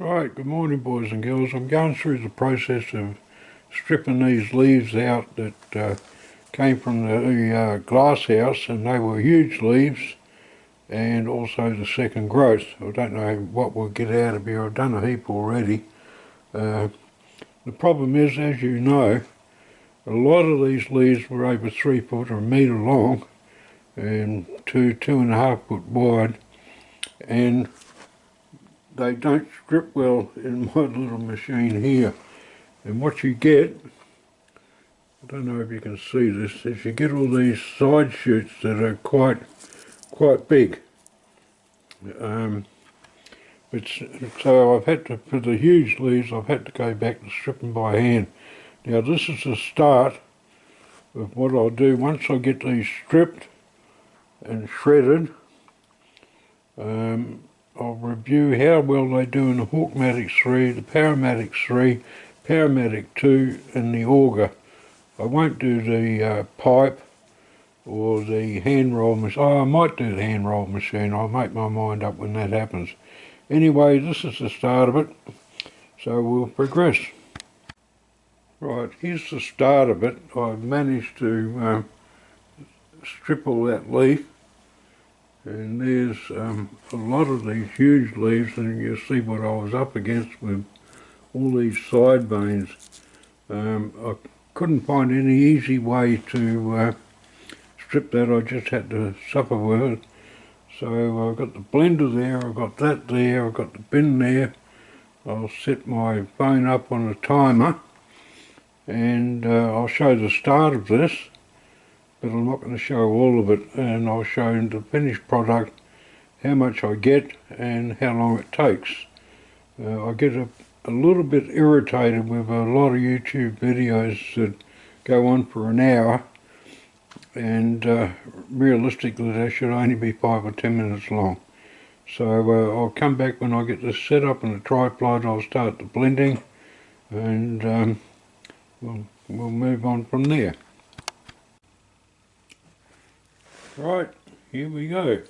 Right, good morning boys and girls. I'm going through the process of stripping these leaves out that came from the glass house, and they were huge leaves and also the second growth. I don't know what we'll get out of here. I've done a heap already. The problem is, as you know, a lot of these leaves were over 3 foot or a metre long and 2.5 foot wide, and they don't strip well in my little machine here. And what you get, I don't know if you can see this, is you get all these side shoots that are quite big. So I've had to, for the huge leaves, I've had to go back and strip them by hand. Now this is the start of what I'll do once I get these stripped and shredded. I'll review how well they do in the Hawkmatic 3, the Paramatic 3, Paramatic 2 and the auger. I won't do the pipe or the hand roll machine. Oh, I might do the hand roll machine. I'll make my mind up when that happens. Anyway, this is the start of it, so we'll progress. Right, here's the start of it. I've managed to strip all that leaf. And there's a lot of these huge leaves, and you'll see what I was up against with all these side veins. I couldn't find any easy way to strip that. I just had to suffer with it. So I've got the blender there, I've got that there, I've got the bin there. I'll set my phone up on a timer, and I'll show the start of this. But I'm not going to show all of it, and I'll show the finished product, how much I get and how long it takes. I get a little bit irritated with a lot of YouTube videos that go on for an hour, and realistically they should only be 5 or 10 minutes long. So I'll come back when I get this set up in a tripod. I'll start the blending, and we'll move on from there. Right, here we go.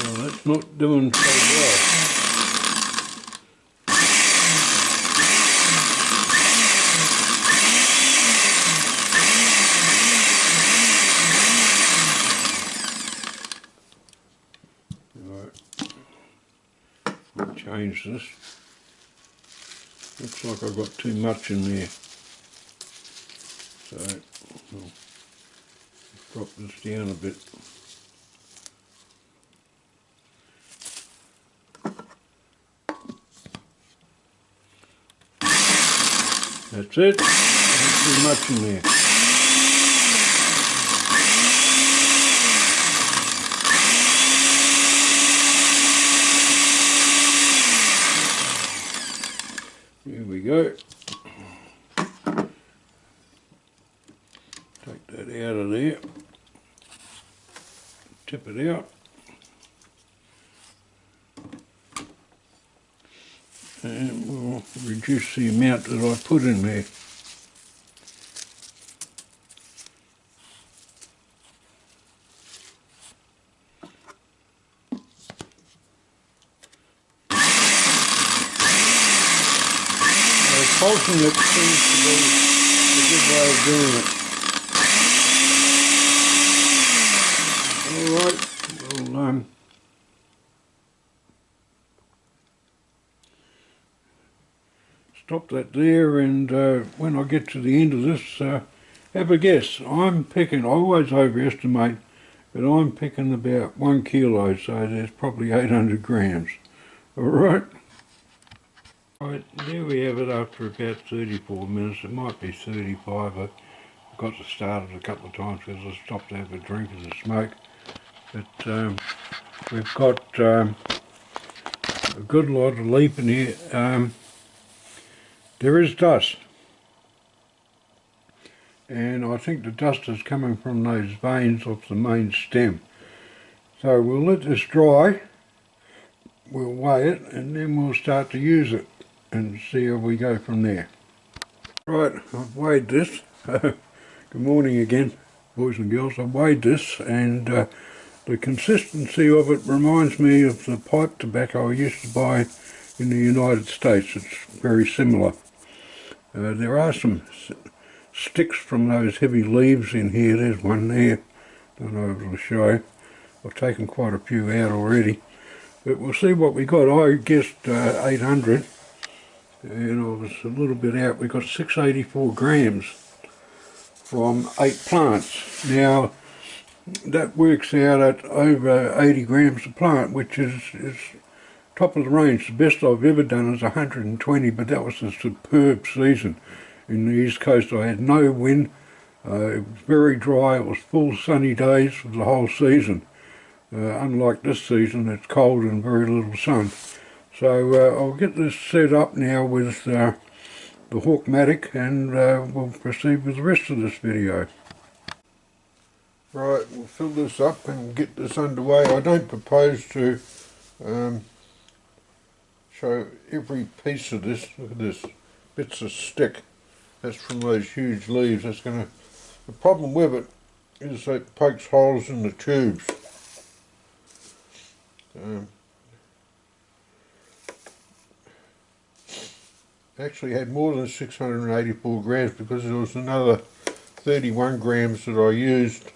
Well, that's not doing so well. Right, I'll change this. Looks like I've got too much in there, so I'll drop this down a bit. That's it, there's too much in there. Here we go. Take that out of there. Tip it out. And we'll reduce the amount that I put in there. Pulsing it seems to be a good way of doing it. Alright, we'll stop that there, and when I get to the end of this, have a guess. I'm picking, I always overestimate, but I'm picking about 1 kilo, so there's probably 800 grams. Alright. Right, there we have it after about 34 minutes. It might be 35. I got to start it a couple of times because I stopped to have a drink of the smoke. But we've got a good lot of leaf in here. There is dust, and I think the dust is coming from those veins off the main stem. So we'll let this dry, we'll weigh it, and then we'll start to use it and see how we go from there. Right, I've weighed this. Good morning again. boys and girls, I've weighed this, and the consistency of it reminds me of the pipe tobacco I used to buy in the United States. It's very similar. There are some sticks from those heavy leaves in here. There's one there. Don't know if it'll show. I've taken quite a few out already. But we'll see what we got. I guessed 800. And I was a little bit out. We got 684 grams from 8 plants. Now, that works out at over 80 grams a plant, which is top of the range. The best I've ever done is 120, but that was a superb season. In the East Coast I had no wind, it was very dry, it was full sunny days for the whole season. Unlike this season, it's cold and very little sun. So I'll get this set up now with the Hawkmatic, and we'll proceed with the rest of this video. Right, we'll fill this up and get this underway. I don't propose to show every piece of this. Look at this, bits of stick. That's from those huge leaves. That's going to. The problem with it is that it pokes holes in the tubes. Actually had more than 684 grams because there was another 31 grams that I used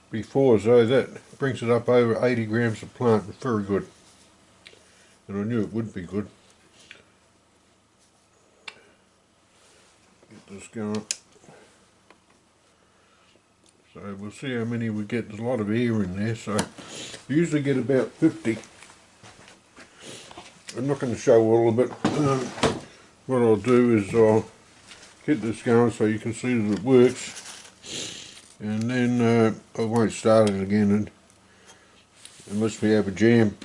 before, so that brings it up over 80 grams a plant. It's very good, and I knew it would be good. Get this going. So we'll see how many we get. There's a lot of air in there, so you usually get about 50. I'm not going to show all of it. What I'll do is I'll get this going so you can see that it works, and then I won't start it again unless we have a jam.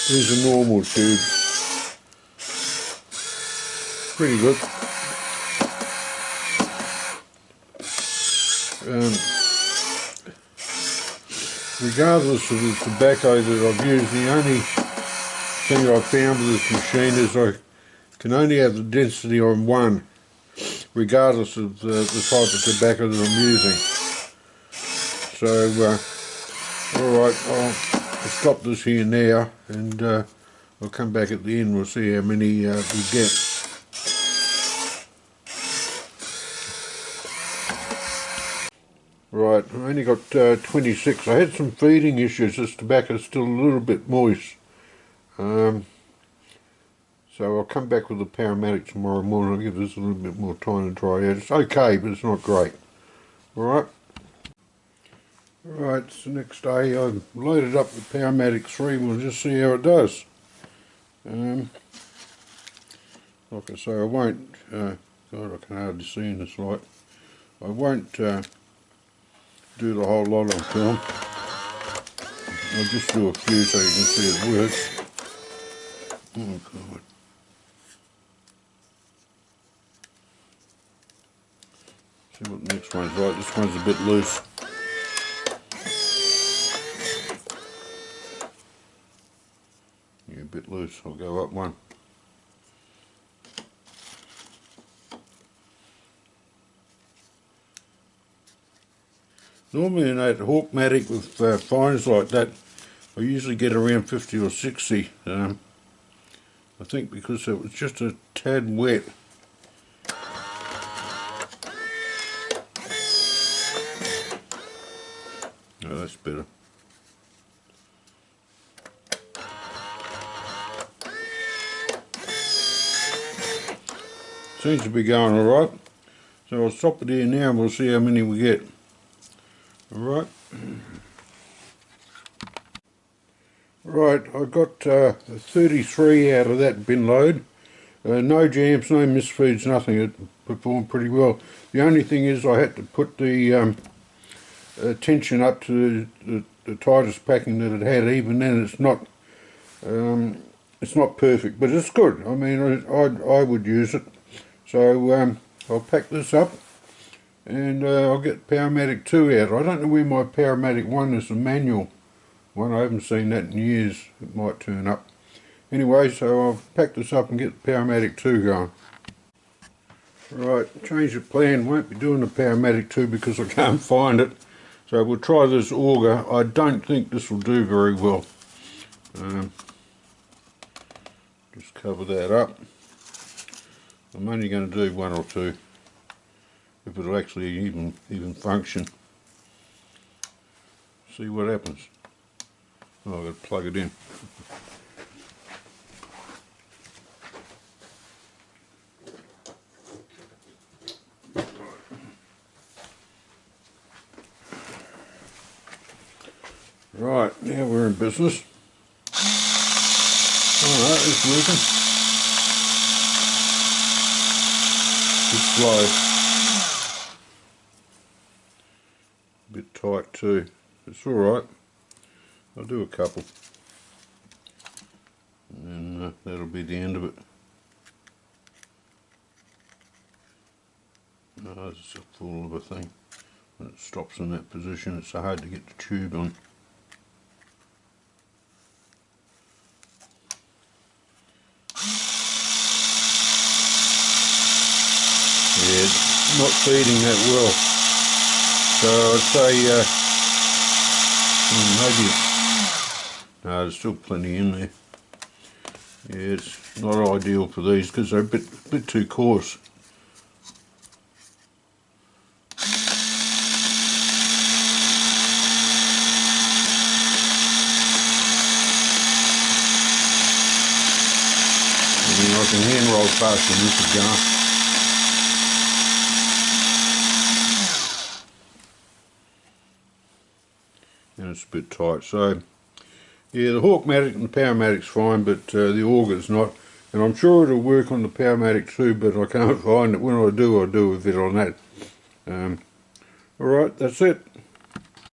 These are normal tubes. Pretty good. Regardless of the tobacco that I've used, the only thing I've found with this machine is I can only have the density on one, regardless of the type of tobacco that I'm using. So, alright, I'll stop this here now, and I'll come back at the end. We'll see how many we get. Right, I only got 26. I had some feeding issues. This tobacco's still a little bit moist. So I'll come back with the Paramedic tomorrow morning. I'll give this a little bit more time to dry out. It's okay, but it's not great. Alright. Alright, it's the next day. I've loaded up the Paramedic 3. We'll just see how it does. Like I say, I won't... God, I can hardly see in this light. I won't... do the whole lot on film. I'll just do a few so you can see it works. Oh God. See what the next one's like. This one's a bit loose. Yeah, a bit loose. I'll go up one. Normally in that Hawkmatic with fines like that, I usually get around 50 or 60. I think because it was just a tad wet. Oh, that's better. Seems to be going alright. So I'll stop it here now and we'll see how many we get. Alright. Right, I got 33 out of that bin load. No jams, no misfeeds, nothing. It performed pretty well. The only thing is I had to put the tension up to the tightest packing that it had. Even then it's not perfect, but it's good. I mean, I would use it. So I'll pack this up. And I'll get Paramedic 2 out. I don't know where my Paramedic 1 is, a manual one. I haven't seen that in years. It might turn up. Anyway, so I'll pack this up and get Paramedic 2 going. Right, change of plan, won't be doing the Powermatic 2 because I can't find it. So we'll try this auger. I don't think this will do very well. Just cover that up. I'm only going to do one or two, if it'll actually even function. See what happens. Oh, I've got to plug it in. Right, now we're in business. Alright, it's working. It's slow. A bit tight too. It's alright. I'll do a couple. And then that'll be the end of it. No, it's a fool of a thing. When it stops in that position, it's so hard to get the tube on. Yeah, it's not feeding that well. So I'd say maybe no, there's still plenty in there. Yeah, it's not ideal for these because they're a bit too coarse. I mean, I can hand roll faster than this is going. And it's a bit tight, so yeah, the Hawkmatic and the Powermatic's fine, but the auger's not, and I'm sure it'll work on the Powermatic too, but I can't find it. When I do a bit on that. Alright, that's it.